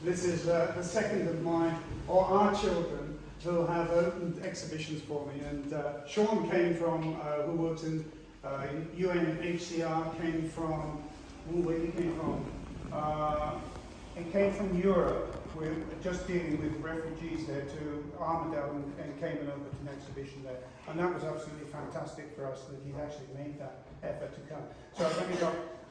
this is the second of mine, or our children, who have opened exhibitions for me. And Sean came from, who works in UNHCR, came from, where he came from? He came from Europe. We're just dealing with refugees there to Armadale and came and opened an exhibition there. And that was absolutely fantastic for us that he'd actually made that effort to come. So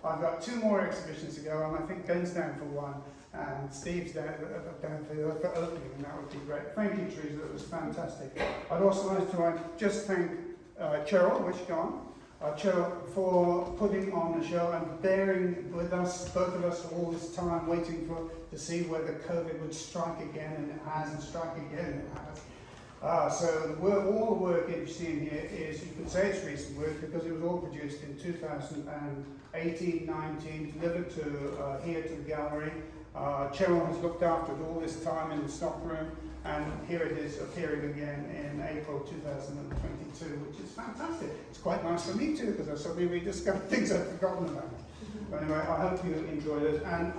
I've got 2 more exhibitions to go, and I think Ben's down for one, and Steve's down for opening, and that would be great. Thank you, Teresa, it was fantastic. I'd also like to just thank Cheryl, which gone, Cheryl, for putting on the show and bearing with us, both of us, all this time, waiting to see whether COVID would strike again, and it has, and strike again, and it has. So all the work you're seeing here is, you could say it's recent work because it was all produced in 2018-19, delivered to here to the gallery. Cheryl has looked after it all this time in the stock room, and here it is appearing again in April 2022, which is fantastic. It's quite nice for me too, because I suddenly rediscovered things I'd forgotten about. But anyway, I hope you enjoyed it, and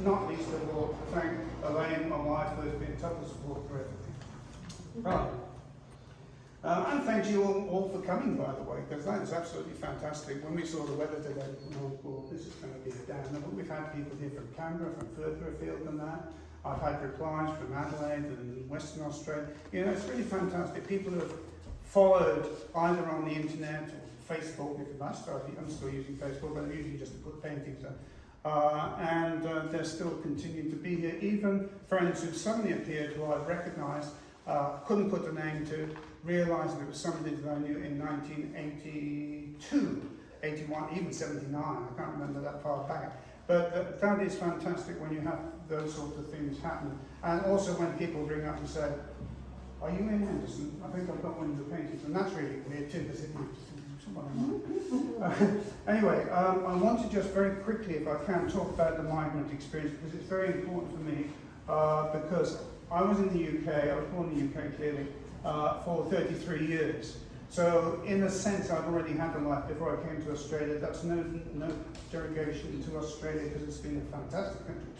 not least of all, thank Elaine, my wife, who has been total support for everything. Right. And thank you all for coming, by the way, because that is absolutely fantastic. When we saw the weather today, well, this is going to be a downer, but we've had people here from Canberra, from further afield than that. I've had replies from Adelaide and Western Australia. You know, it's really fantastic. People who have followed either on the internet or Facebook, if I'm still using Facebook, but I'm using just to put paintings up. And they're still continuing to be here. Even friends who suddenly appeared who I've recognised, couldn't put a name to, realising it was somebody that I knew in 1982, 81, even 79, I can't remember that far back. But that is fantastic when you have those sorts of things happen. And also when people ring up and say, are you in Henderson? I think I've got one of your paintings. And that's really weird too, because it anyway, I want to just very quickly, if I can, talk about the migrant experience, because it's very important for me, because I was in the UK, I was born in the UK clearly, for 33 years. So in a sense, I've already had a life before I came to Australia. That's no derogation to Australia, because it's been a fantastic country.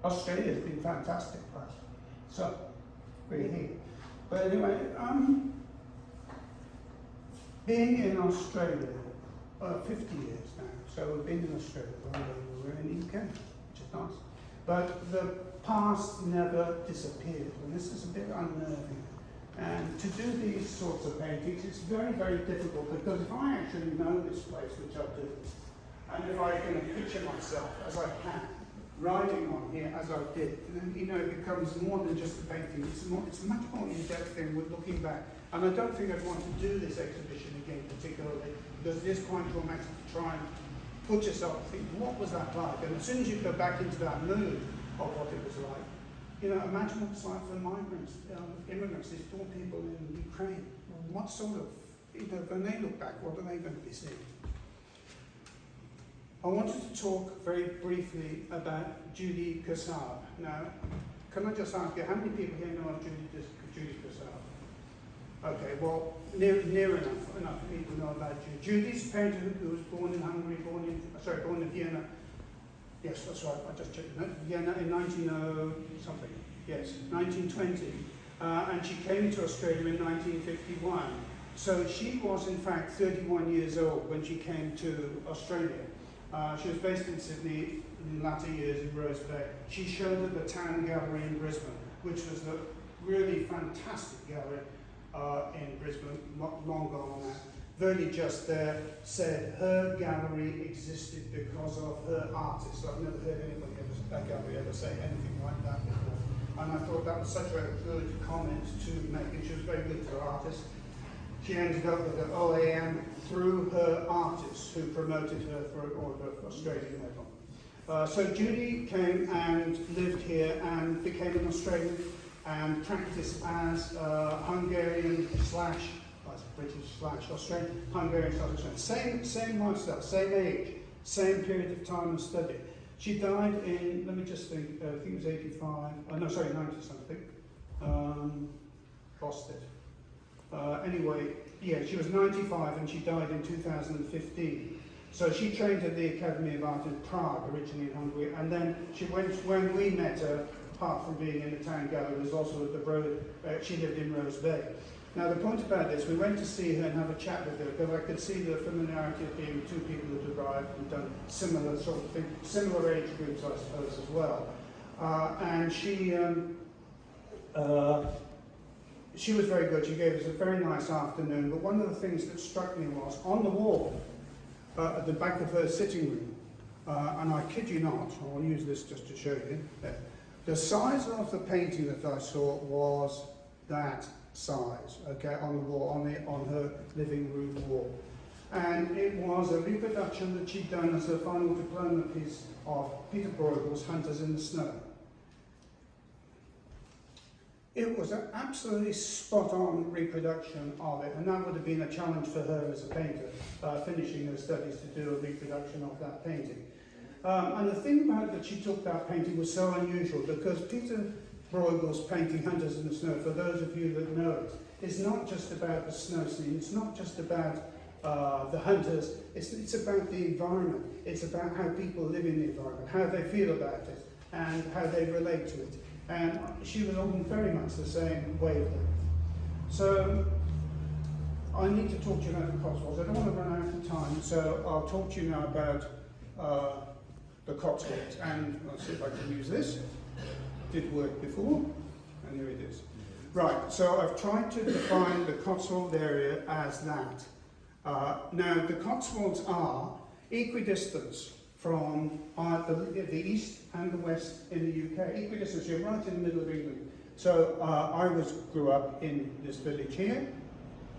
Australia has been fantastic for us. So, we're here. But anyway, being in Australia, 50 years now. So we've been in Australia, we're in the UK, which is nice. But the past never disappeared, and this is a bit unnerving. And to do these sorts of paintings, it's very, very difficult, because if I actually know this place, which I do, and if I can picture myself as I can, riding on here as I did, then you know it becomes more than just a painting. It's a much more in-depth thing with looking back. And I don't think I'd want to do this exhibition again particularly, because it is quite traumatic to try and put yourself and think, what was that like? And as soon as you go back into that mood of what it was like, you know, imagine what it's like for migrants, immigrants, these poor people in Ukraine. What sort of, you know, when they look back, what are they going to be seeing? I wanted to talk very briefly about Judy Kassab. Now, can I just ask you, how many people here know of Judy Kassab? Okay, well, near enough people know about Judy. Judy's a painter who was born in Hungary, born in Vienna. Yes, that's right, I just checked. Vienna in 1920. Yes, 1920. And she came to Australia in 1951. So she was, in fact, 31 years old when she came to Australia. She was based in Sydney in the latter years in Rose Bay. She showed at the Town Gallery in Brisbane, which was a really fantastic gallery in Brisbane, long gone on that. Verdi just there said her gallery existed because of her artists. I've never heard anybody at that gallery ever say anything like that before. And I thought that was such a good comment to make, and she was very good to her artists. She ended up with an OAM through her artists who promoted her for all the Australian level. So Judy came and lived here and became an Australian and practiced as Hungarian slash, British slash Australian, Hungarian slash Australian. Same lifestyle, same age, same period of time of study. She died in, let me just think, I think it was 85, 90 something. Lost it. Anyway, yeah, she was 95 and she died in 2015. So she trained at the Academy of Art in Prague, originally in Hungary, and then she went, when we met her, apart from being in the town gallery, was also at the Broad, she lived in Rose Bay. Now the point about this, we went to see her and have a chat with her, because I could see the familiarity of being two people that arrived and done similar sort of thing, similar age groups I suppose as well. And she was very good. She gave us a very nice afternoon, but one of the things that struck me was on the wall at the back of her sitting room, and I kid you not, I'll use this just to show you, the size of the painting that I saw was that size, okay, on the wall, on her living room wall. And it was a reproduction that she'd done as her final diploma piece of Peter Braidwood's Hunters in the Snow. It was an absolutely spot-on reproduction of it, and that would have been a challenge for her as a painter, finishing her studies to do a reproduction of that painting. And the thing about it that she took that painting was so unusual, because Peter Braidwood's painting Hunters in the Snow, for those of you that know it, is not just about the snow scene, it's not just about the hunters, it's about the environment, it's about how people live in the environment, how they feel about it, and how they relate to it. And she was on very much the same wavelength. So I need to talk to you about the Cotswolds. I don't want to run out of time, so I'll talk to you now about the Cotswolds. And I'll see if I can use this. Did work before, and here it is. Right, so I've tried to define the Cotswold area as that. Now, the Cotswolds are equidistant from the east and the west in the UK. Equidistant, you're right in the middle of England. So I grew up in this village here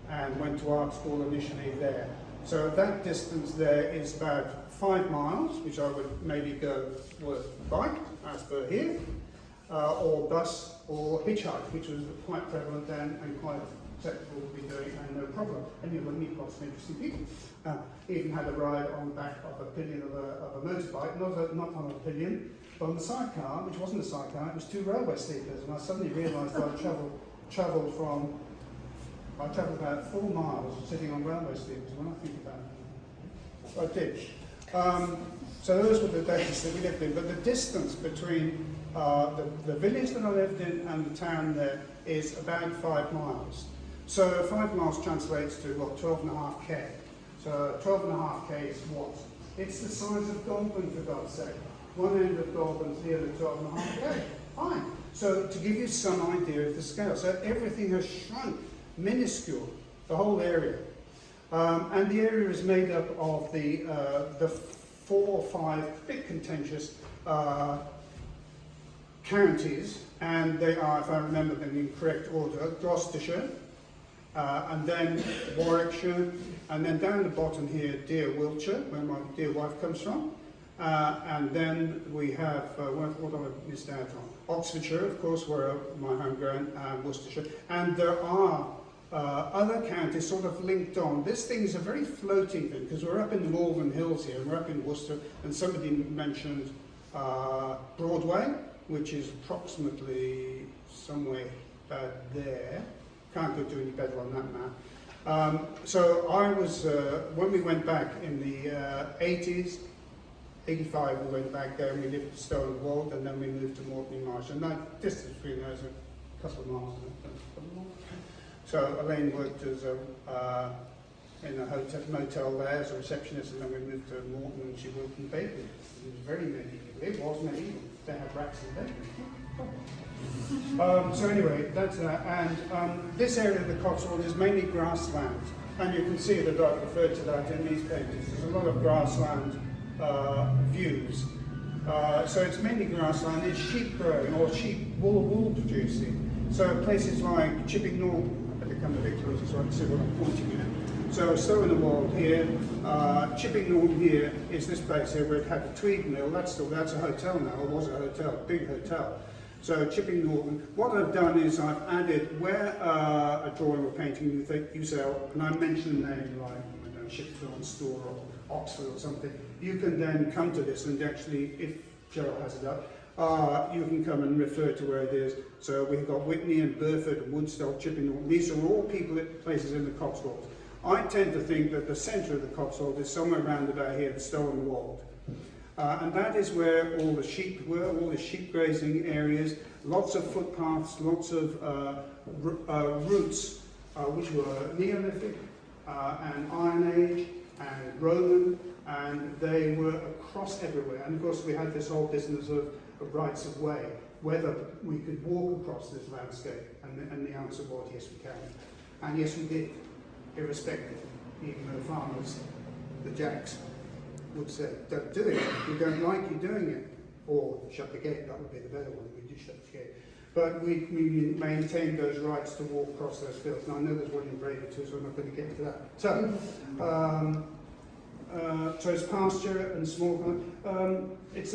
and went to art school initially there. So that distance there is about 5 miles, which I would maybe go with bike, as per here, or bus or hitchhike, which was quite prevalent then and quite acceptable to be doing, and no problem. And you would meet lots of interesting people. Even had a ride on the back of a pillion of a motorbike, not on a pillion, but on the sidecar, which wasn't a sidecar, it was 2 railway sleepers, and I suddenly realised that I travelled about 4 miles sitting on railway sleepers when I think about it. I did. So those were the days that we lived in, but the distance between the village that I lived in and the town there is about 5 miles. So 5 miles translates to, what, 12.5k. So 12.5k is what? It's the size of Goulburn, for God's sake. One end of Goulburn's the other 12.5k. Fine. So to give you some idea of the scale. So everything has shrunk, minuscule, the whole area. And the area is made up of the 4 or 5 bit contentious counties, and they are, if I remember them in correct order, Gloucestershire, and then Warwickshire, and then down the bottom here, dear Wiltshire, where my dear wife comes from, and then we have, what have I missed out on? Oxfordshire, of course, where my home ground, Worcestershire, and there are other counties sort of linked on. This thing is a very floating thing, because we're up in the Malvern Hills here, and we're up in Worcester, and somebody mentioned Broadway, which is approximately somewhere about there. Can't go do any better on that map. So I was, when we went back in the 80s, 85 we went back there and we lived at Stone Wold, and then we moved to Mortley Marsh, and that distance between those is a couple of miles. So Elaine worked as in a motel there as a receptionist, and then we moved to Morton and she worked in bakery. It was very medieval. It was medieval. They had racks in bakery. So anyway, that's that. And this area of the Cotswold is mainly grassland, and you can see that I've referred to that in these pages. There's a lot of grassland views. So it's mainly grassland. It's sheep growing or sheep wool producing. So places like Chipping I become a bit closer so I can see what I'm pointing at. So Stow in the Wold here, Chipping Norton here is this place here where it had a tweed mill. That's a hotel now, or was a hotel, big hotel. So Chipping Norton. What I've done is I've added where a drawing or painting you sell, and I mention a name like Shipthorne Store or Oxford or something. You can then come to this and actually, if Gerald has it up, you can come and refer to where it is. So we've got Whitney and Burford and Woodstock, Chipping. These are all places in the Cotswolds. I tend to think that the centre of the Cotswolds is somewhere around about here, Stone Wold. And that is where all the sheep were, all the sheep grazing areas, lots of footpaths, lots of routes, which were Neolithic and Iron Age and Roman, and they were across everywhere. And of course we had this whole business of rights of way, whether we could walk across this landscape, and the answer was yes we can. And yes we did, irrespective, even though farmers, the jacks, would say, don't do it, we don't like you doing it, or shut the gate, that would be the better one, we did shut the gate. But we maintained those rights to walk across those fields. Now I know there's one in Braidwood too, so I'm not going to get into that. So it's pasture and small. It's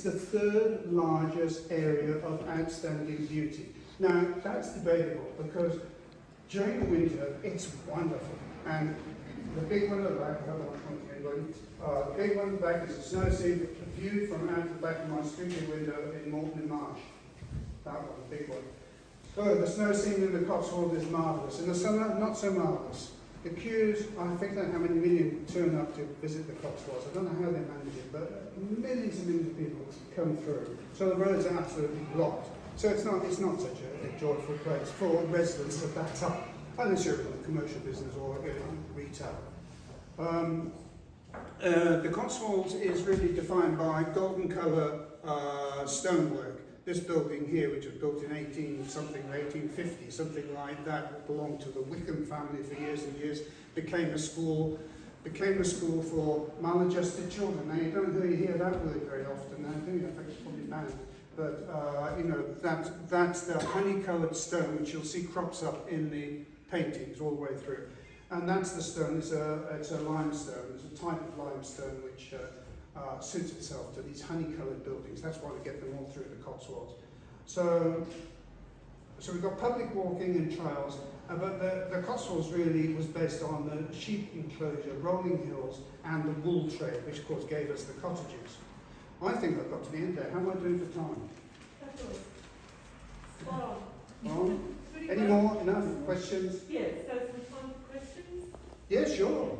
the third largest area of outstanding beauty. Now that's debatable because during the winter it's wonderful, and the big one at the back, I don't want to point to anybody. The big one at the back is a snow scene viewed from out the back of my studio window in Morton Marsh. That one, the big one. So the snow scene in the Cotswolds is marvellous. In the summer, not so marvellous. The queues, I think that how many million turn up to visit the Cotswolds. I don't know how they manage it, but millions and millions of people come through. So the roads are absolutely blocked. So it's not such a joyful place for residents of that time, unless you're in the commercial business or retail. The Cotswolds is really defined by golden colour stonework. This building here, which was built in 1850, something like that, belonged to the Wickham family for years and years, became a school for maladjusted children. Now you don't really hear that word very often. I think it's probably banned. But you know, that's the honey-coloured stone, which you'll see crops up in the paintings all the way through. And that's the stone. It's a limestone. It's a type of limestone which suits itself to these honey-coloured buildings. That's why we get them all through the Cotswolds. So we've got public walking and trails, but the Cotswolds really was based on the sheep enclosure, rolling hills, and the wool trade, which of course gave us the cottages. I think I've got to the end there. How am I doing for time? Spot On? Any more? Enough? Questions? Yes, so some time for questions? Yeah, sure.